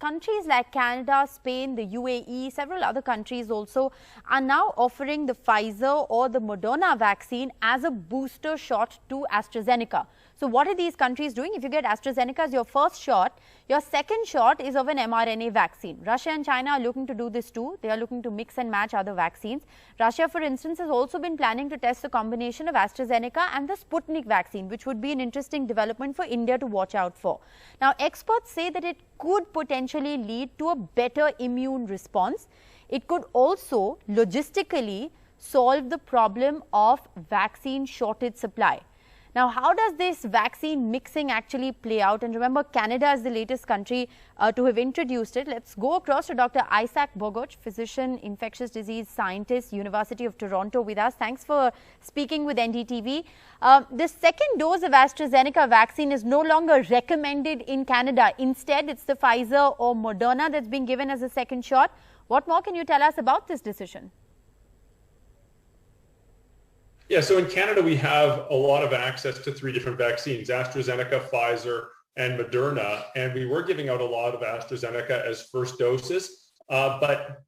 countries like Canada, Spain, the UAE, several other countries also are now offering the Pfizer or the Moderna vaccine as a booster shot to AstraZeneca. So what are these countries doing? If you get AstraZeneca as your first shot, your second shot is of an mRNA vaccine. Russia and China are looking to do this too. They are looking to mix and match other vaccines. Russia, for instance, has also been planning to test the combination of AstraZeneca and the Sputnik vaccine, which would be an interesting development for India to watch out for. Now, experts say that it could potentially lead to a better immune response. It could also logistically solve the problem of vaccine shortage supply. Now, how does this vaccine mixing actually play out? And remember, Canada is the latest country to have introduced it. Let's go across to Dr. Isaac Bogoch, physician, infectious disease scientist, University of Toronto with us. Thanks for speaking with NDTV. The second dose of AstraZeneca vaccine is no longer recommended in Canada. Instead, it's the Pfizer or Moderna that's being given as a second shot. What more can you tell us about this decision? Yeah, so in Canada, we have a lot of access to 3 different vaccines, AstraZeneca, Pfizer, and Moderna. And we were giving out a lot of AstraZeneca as first doses, but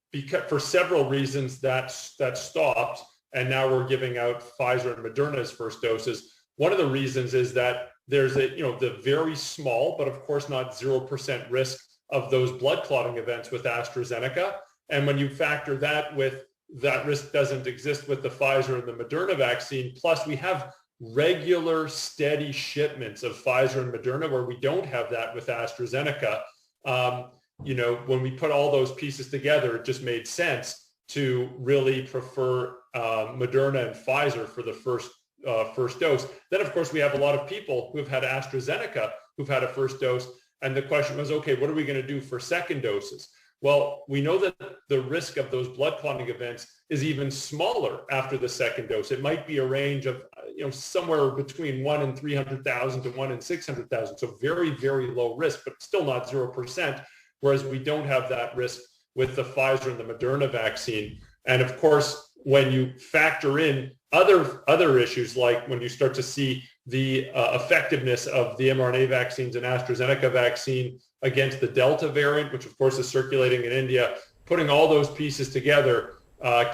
for several reasons that stopped. And now we're giving out Pfizer and Moderna as first doses. One of the reasons is that there's the very small, but of course not 0% risk of those blood clotting events with AstraZeneca. And when you factor that with that risk doesn't exist with the Pfizer and the Moderna vaccine. Plus, we have regular, steady shipments of Pfizer and Moderna where we don't have that with AstraZeneca. When we put all those pieces together, it just made sense to really prefer Moderna and Pfizer for the first dose. Then, of course, we have a lot of people who've had AstraZeneca who've had a first dose. And the question was, okay, what are we going to do for second doses? Well, we know that the risk of those blood clotting events is even smaller after the second dose. It might be a range of, somewhere between 1 in 300,000 to 1 in 600,000. So very, very low risk, but still not 0%. Whereas we don't have that risk with the Pfizer and the Moderna vaccine. And of course, when you factor in other issues, like when you start to see the effectiveness of the mRNA vaccines and AstraZeneca vaccine against the Delta variant, which of course is circulating in India, putting all those pieces together,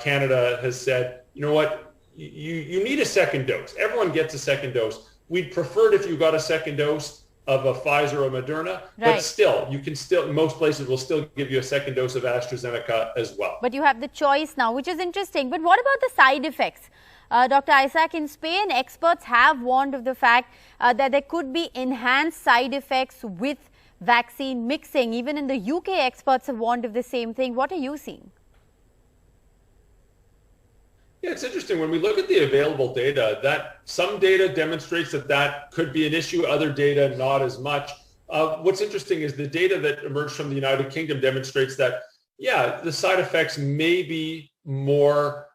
Canada has said, you know what, you need a second dose. Everyone gets a second dose. We'd prefer it if you got a second dose of a Pfizer or Moderna, but still, most places will still give you a second dose of AstraZeneca as well. But you have the choice now, which is interesting. But what about the side effects? Dr. Isaac, in Spain, experts have warned of the fact that there could be enhanced side effects with vaccine mixing. Even in the UK, experts have warned of the same thing. What are you seeing? Yeah, it's interesting. When we look at the available data, that some data demonstrates that could be an issue, other data not as much. What's interesting is the data that emerged from the United Kingdom demonstrates that, yeah, the side effects may be more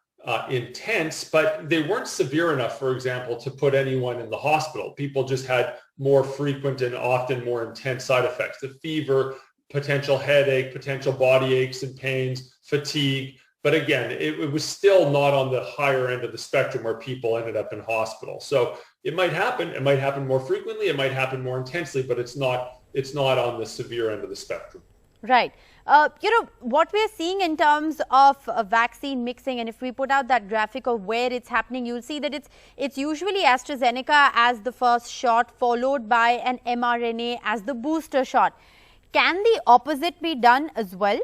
intense, but they weren't severe enough, for example, to put anyone in the hospital. People just had more frequent and often more intense side effects. The fever, potential headache, potential body aches and pains, fatigue. But again, it was still not on the higher end of the spectrum where people ended up in hospital. So it might happen. It might happen more frequently. It might happen more intensely, but it's not on the severe end of the spectrum. Right. What we're seeing in terms of vaccine mixing, and if we put out that graphic of where it's happening, you'll see that it's usually AstraZeneca as the first shot, followed by an mRNA as the booster shot. Can the opposite be done as well?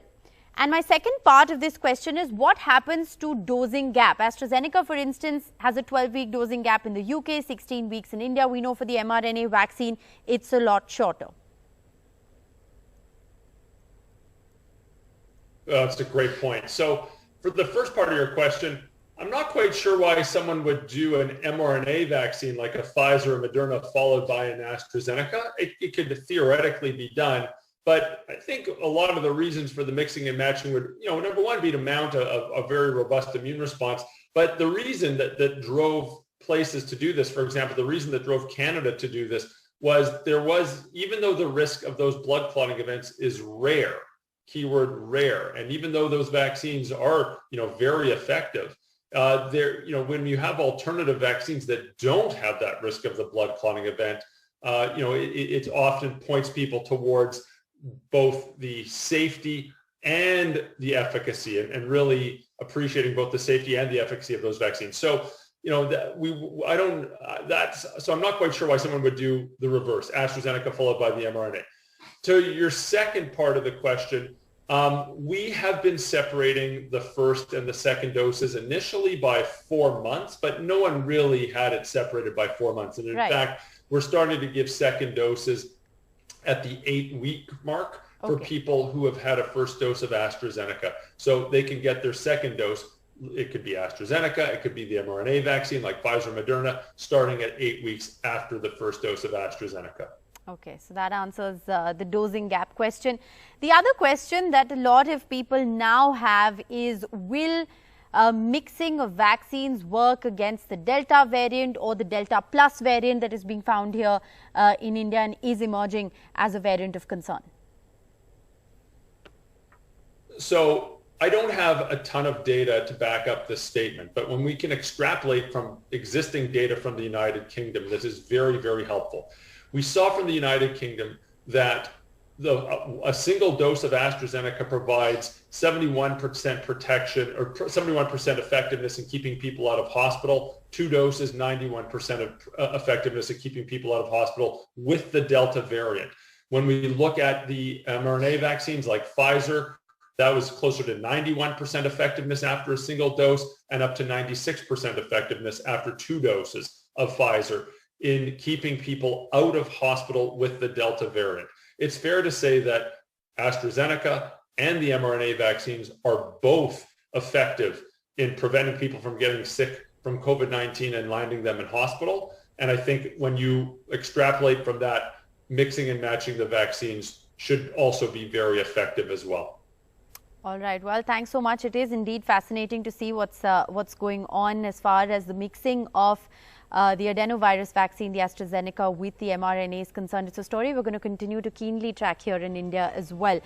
And my second part of this question is, what happens to dosing gap? AstraZeneca, for instance, has a 12-week dosing gap in the UK, 16 weeks in India. We know for the mRNA vaccine, it's a lot shorter. That's a great point. So for the first part of your question, I'm not quite sure why someone would do an mRNA vaccine like a Pfizer or Moderna followed by an AstraZeneca. It could theoretically be done. But I think a lot of the reasons for the mixing and matching would, number one, be to mount a very robust immune response. But the reason that drove places to do this, for example, the reason that drove Canada to do this was even though the risk of those blood clotting events is rare, keyword rare, and even though those vaccines are, very effective, when you have alternative vaccines that don't have that risk of the blood clotting event, it often points people towards both the safety and the efficacy, and really appreciating both the safety and the efficacy of those vaccines. So, so I'm not quite sure why someone would do the reverse, AstraZeneca followed by the mRNA. To your second part of the question, we have been separating the first and the second doses initially by 4 months, but no one really had it separated by 4 months. And in fact, we're starting to give second doses at the 8-week mark for people who have had a first dose of AstraZeneca. So they can get their second dose. It could be AstraZeneca, it could be the mRNA vaccine like Pfizer, Moderna, starting at 8 weeks after the first dose of AstraZeneca. Okay, so that answers the dosing gap question. The other question that a lot of people now have is, will mixing of vaccines work against the Delta variant or the Delta plus variant that is being found here in India and is emerging as a variant of concern? So I don't have a ton of data to back up this statement, but when we can extrapolate from existing data from the United Kingdom, this is very, very helpful. We saw from the United Kingdom that a single dose of AstraZeneca provides 71% protection or 71% effectiveness in keeping people out of hospital. 2 doses, 91% of effectiveness in keeping people out of hospital with the Delta variant. When we look at the mRNA vaccines like Pfizer, that was closer to 91% effectiveness after a single dose and up to 96% effectiveness after 2 doses of Pfizer in keeping people out of hospital with the Delta variant. It's fair to say that AstraZeneca and the mRNA vaccines are both effective in preventing people from getting sick from COVID-19 and landing them in hospital. And I think when you extrapolate from that, mixing and matching the vaccines should also be very effective as well. All right. Well, thanks so much. It is indeed fascinating to see what's going on as far as the mixing of the adenovirus vaccine, the AstraZeneca, with the mRNA is concerned. It's a story we're going to continue to keenly track here in India as well.